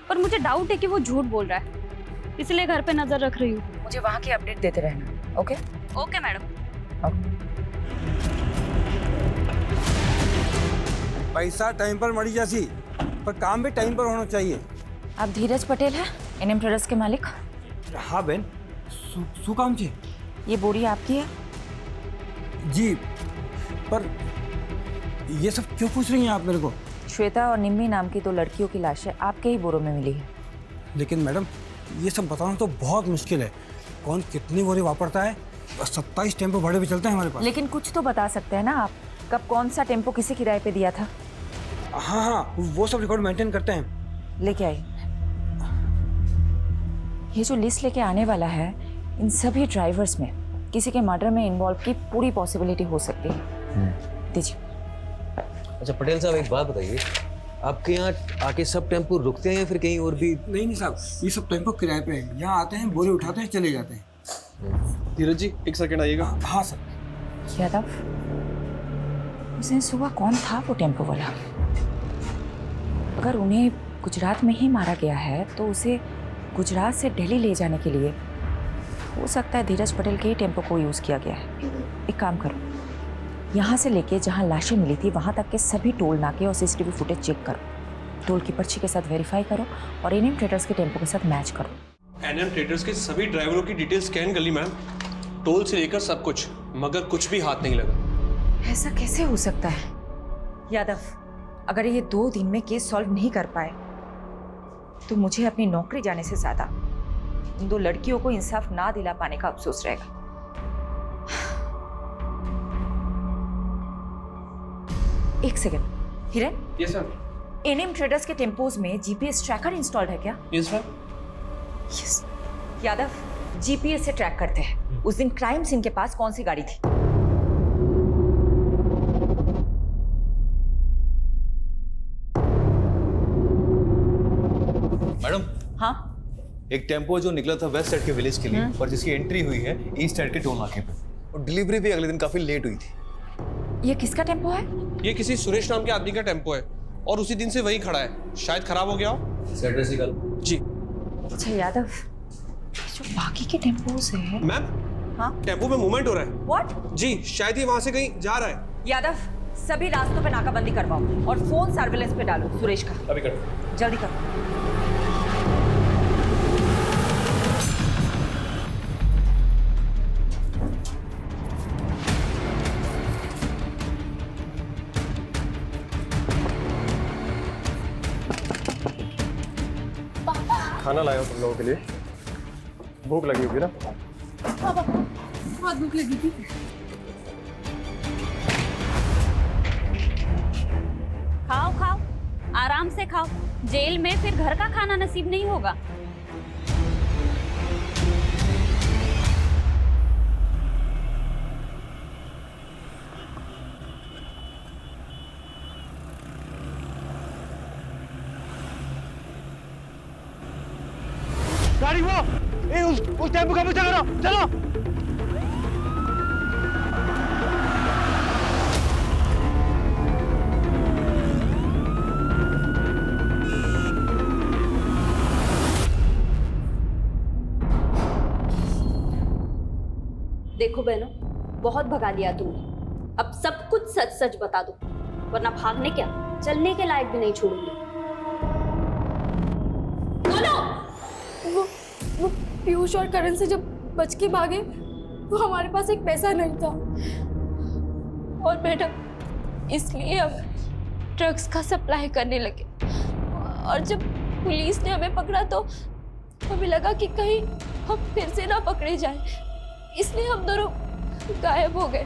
पर मुझे डाउट है कि वो झूठ बोल रहा है, इसलिए घर पे नजर रख रही हूँ। मुझे वहाँ की अपडेट देते रहना। ओके? Okay madam. पैसा टाइम पर मरी जासी, पर काम भी टाइम पर होना चाहिए। आप धीरज पटेल हैं, एनएम ट्रेडर्स के मालिक? हाँ बहन, सु काम जी। ये बोरी आपकी है? जी, पर ये सब क्यों पूछ रही हैं आप मेरे को? श्वेता और निम्मी नाम की 2 लड़कियों की लाशें आपके ही बोरों में मिली है। लेकिन मैडम, ये सब बताना तो बहुत मुश्किल है। कौन कितनी बोरी वापरता है? 27 टेम्पो भाड़े पे चलते हैं हमारे पास। लेकिन कुछ तो बता सकते हैं ना आप, कब कौन सा टेम्पो किसे किराए पे दिया था? हाँ, वो सब रिकॉर्ड मेंटेन करते हैं। लेके आइए। ये जो लिस्ट लेके आने वाला है, इन सभी ड्राइवर्स में किसी के मर्डर में इन्वॉल्व की पूरी पॉसिबिलिटी हो सकती है। दीजिए। अच्छा पटेल साहब, एक बात बताइए, आपके यहाँ आके सब टेम्पो रुकते हैं या फिर कहीं और भी? नहीं साहब, ये सब टेम्पो किराए पे हैं। यहाँ आते हैं, बोरे उठाते हैं, चले जाते हैं। धीरज जी, एक सेकंड आइएगा। हाँ सर। यादव, उस दिन सुबह कौन था वो टेम्पो वाला? अगर उन्हें गुजरात में ही मारा गया है तो उसे गुजरात से दिल्ली ले जाने के लिए हो सकता है धीरज पटेल के ही टेम्पो को यूज़ किया गया है। एक काम करो, यहाँ से लेके जहाँ लाशें मिली थी वहाँ तक के सभी टोल नाके और सीसीटीवी फुटेज चेक करो, टोल की पर्ची के साथ वेरीफाई करो और एनएम ट्रेडर्स के टेम्पो के साथ मैच करो। एनएम ट्रेडर्स के सभी ड्राइवरों की डिटेल स्कैन कर ली मैम, टोल से लेकर सब कुछ, मगर कुछ भी हाथ नहीं लगा। ऐसा कैसे हो सकता है यादव? अगर ये 2 दिन में केस सॉल्व नहीं कर पाए तो मुझे अपनी नौकरी जाने से ज्यादा उन 2 लड़कियों को इंसाफ ना दिला पाने का अफसोस रहेगा। एक सेकंड, हिरन। Yes sir. एनएम ट्रेडर्स के टेम्पोज में जीपीएस ट्रैकर इंस्टॉल्ड है क्या? Yes ma'am. Yes. Yadav, GPS से ट्रैक करते हैं उस दिन क्राइम सीन के पास कौन सी गाड़ी थी। मैडम। हाँ, एक टेम्पो जो निकला था वेस्ट साइड के विलेज के लिए और जिसकी एंट्री हुई है ईस्ट साइड के टोल नाके पे, और डिलीवरी भी अगले दिन काफी लेट हुई थी। ये किसका टेम्पो है? ये किसी सुरेश नाम के आदमी का टेम्पो है और उसी दिन से वही खड़ा है, शायद खराब हो गया हो। सैटरडे कल जी। अच्छा यादव, जो बाकी के टेम्पोज है। मैम, हाँ, टेम्पो में मूवमेंट हो रहा है। व्हाट? जी, शायद ये वहां से कहीं जा रहा है। यादव, सभी रास्तों पे नाकाबंदी करवाओ और फोन सर्विलेंस पे डालो सुरेश का। अभी कर। जल्दी करो। खाना लाया हूं तुम लोगों के लिए। भूख लगी होगी ना? पापा, बहुत भूख लगी थी। खाओ खाओ, आराम से खाओ। जेल में फिर घर का खाना नसीब नहीं होगा। गाड़ी वो उस टेम्पो का पीछा करो, चलो। देखो बहनों, बहुत भगा लिया तुमने। अब सब कुछ सच सच बता दो, वरना भागने क्या, चलने के लायक भी नहीं छोड़ूंगी। बोलो। वो पीयूष और करण से जब बच के भागे तो हमारे पास एक पैसा नहीं था, और मैडम इसलिए हम ड्रग्स का सप्लाई करने लगे। और जब पुलिस ने हमें पकड़ा तो हमें लगा कि कहीं हम फिर से ना पकड़े जाएं, इसलिए हम दोनों गायब हो गए।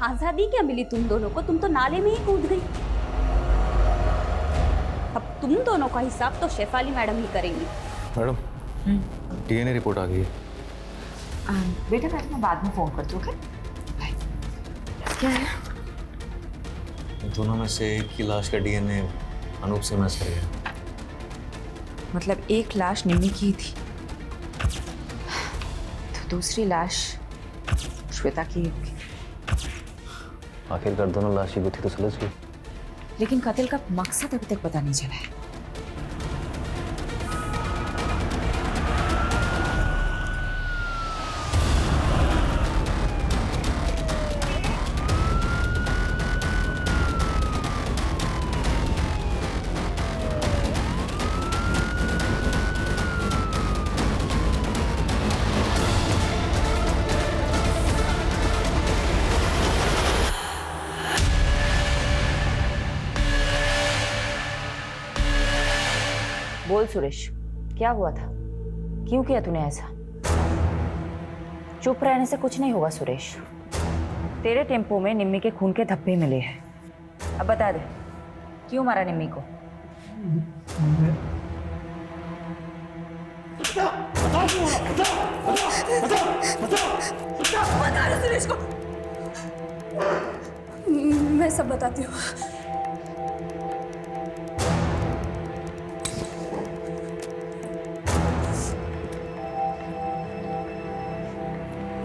आजादी क्या मिली तुम दोनों को? तुम तो नाले में ही कूद गई। अब तुम दोनों का हिसाब तो शेफाली मैडम ही करेंगी। मैडम, डीएनए रिपोर्ट आ गई है। बेटा मैं बाद में फोन करती हूँ। ओके? क्या है? दोनों में से एक की लाश का डीएनए अनूप से मैच कर गया। मतलब एक लाश निम्मी की थी, तो दूसरी लाश श्वेता की होगी। आखिरकार दोनों लाशें गुत्थी तो सुलझ गई, लेकिन कत्ल का मकसद अभी तक पता नहीं चला है। बोल सुरेश, क्या हुआ था? क्यों किया तूने ऐसा? चुप रहने से कुछ नहीं होगा सुरेश। तेरे टेम्पो में निम्मी के खून के धब्बे मिले हैं। अब बता दे, क्यों मारा निम्मी को? बता सुरेश को। मैं सब बताती हूँ।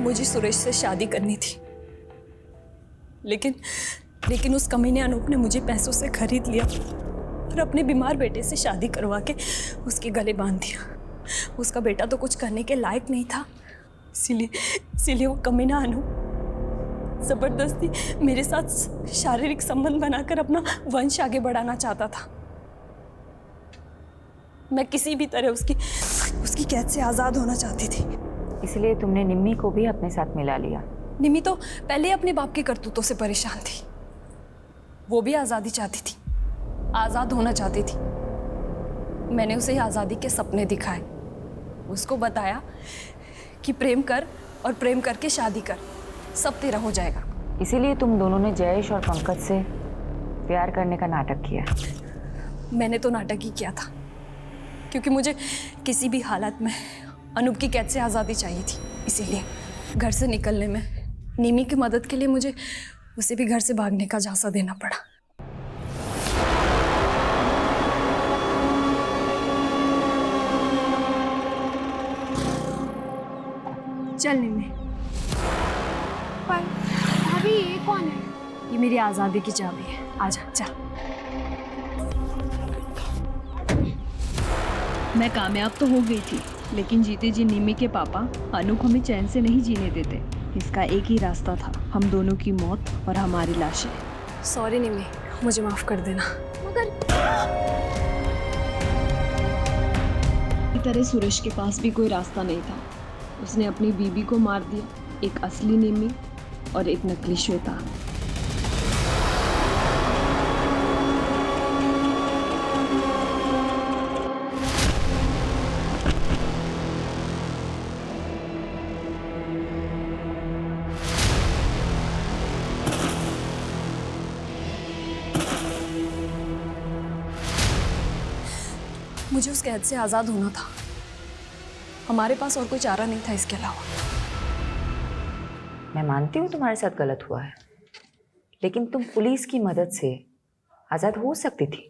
मुझे सुरेश से शादी करनी थी, लेकिन उस कमीने अनूप ने मुझे पैसों से खरीद लिया और अपने बीमार बेटे से शादी करवा के उसके गले बांध दिया। उसका बेटा तो कुछ करने के लायक नहीं था, इसीलिए वो कमीना अनूप जबरदस्ती मेरे साथ शारीरिक संबंध बनाकर अपना वंश आगे बढ़ाना चाहता था। मैं किसी भी तरह उसकी कैद से आज़ाद होना चाहती थी। इसलिए तुमने निम्मी को भी अपने साथ मिला लिया। निम्मी तो पहले अपने बाप की करतूतों से परेशान थी। वो भी आज़ादी चाहती थी, आज़ाद होना चाहती थी। मैंने उसे आज़ादी के सपने दिखाए, उसको बताया कि प्रेम कर और प्रेम करके शादी कर, सब तेरा हो जाएगा। इसीलिए तुम दोनों ने जयेश और पंकज से प्यार करने का नाटक किया। मैंने तो नाटक ही किया था, क्योंकि मुझे किसी भी हालत में अनूप की कैद से आज़ादी चाहिए थी। इसीलिए घर से निकलने में निमी की मदद के लिए मुझे उसे भी घर से भागने का झांसा देना पड़ा। चल निमी। पर भाभी ये कौन है? ये मेरी आज़ादी की चाबी है, आजा चल। मैं कामयाब तो हो गई थी, लेकिन जीते जी निमी के पापा अनूप हमें चैन से नहीं जीने देते। इसका एक ही रास्ता था, हम दोनों की मौत और हमारी लाशें। सॉरी निमी, मुझे माफ कर देना। मगर इस तरह सुरेश के पास भी कोई रास्ता नहीं था। उसने अपनी बीबी को मार दिया, एक असली निमी और एक नकली श्वेता। मुझे उस कैद से आज़ाद होना था, हमारे पास और कोई चारा नहीं था इसके अलावा। मैं मानती हूँ तुम्हारे साथ गलत हुआ है, लेकिन तुम पुलिस की मदद से आज़ाद हो सकती थी।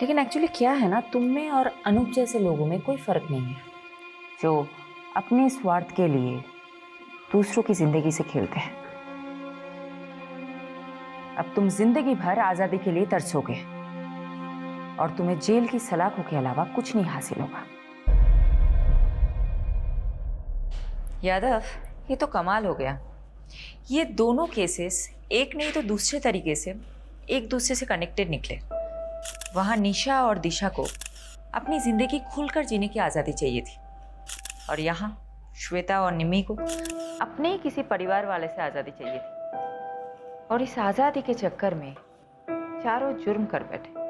लेकिन एक्चुअली क्या है ना, तुम में और अनूप जैसे लोगों में कोई फ़र्क नहीं है, जो अपने स्वार्थ के लिए दूसरों की ज़िंदगी से खेलते हैं। अब तुम जिंदगी भर आज़ादी के लिए तरसोगे और तुम्हें जेल की सलाखों के अलावा कुछ नहीं हासिल होगा। यादव, ये तो कमाल हो गया। ये दोनों केसेस एक नहीं तो दूसरे तरीके से एक दूसरे से कनेक्टेड निकले। वहाँ निशा और दिशा को अपनी ज़िंदगी खुलकर जीने की आज़ादी चाहिए थी, और यहाँ श्वेता और निमी को अपने ही किसी परिवार वाले से आज़ादी चाहिए थी। और इस आज़ादी के चक्कर में चारों जुर्म कर बैठे।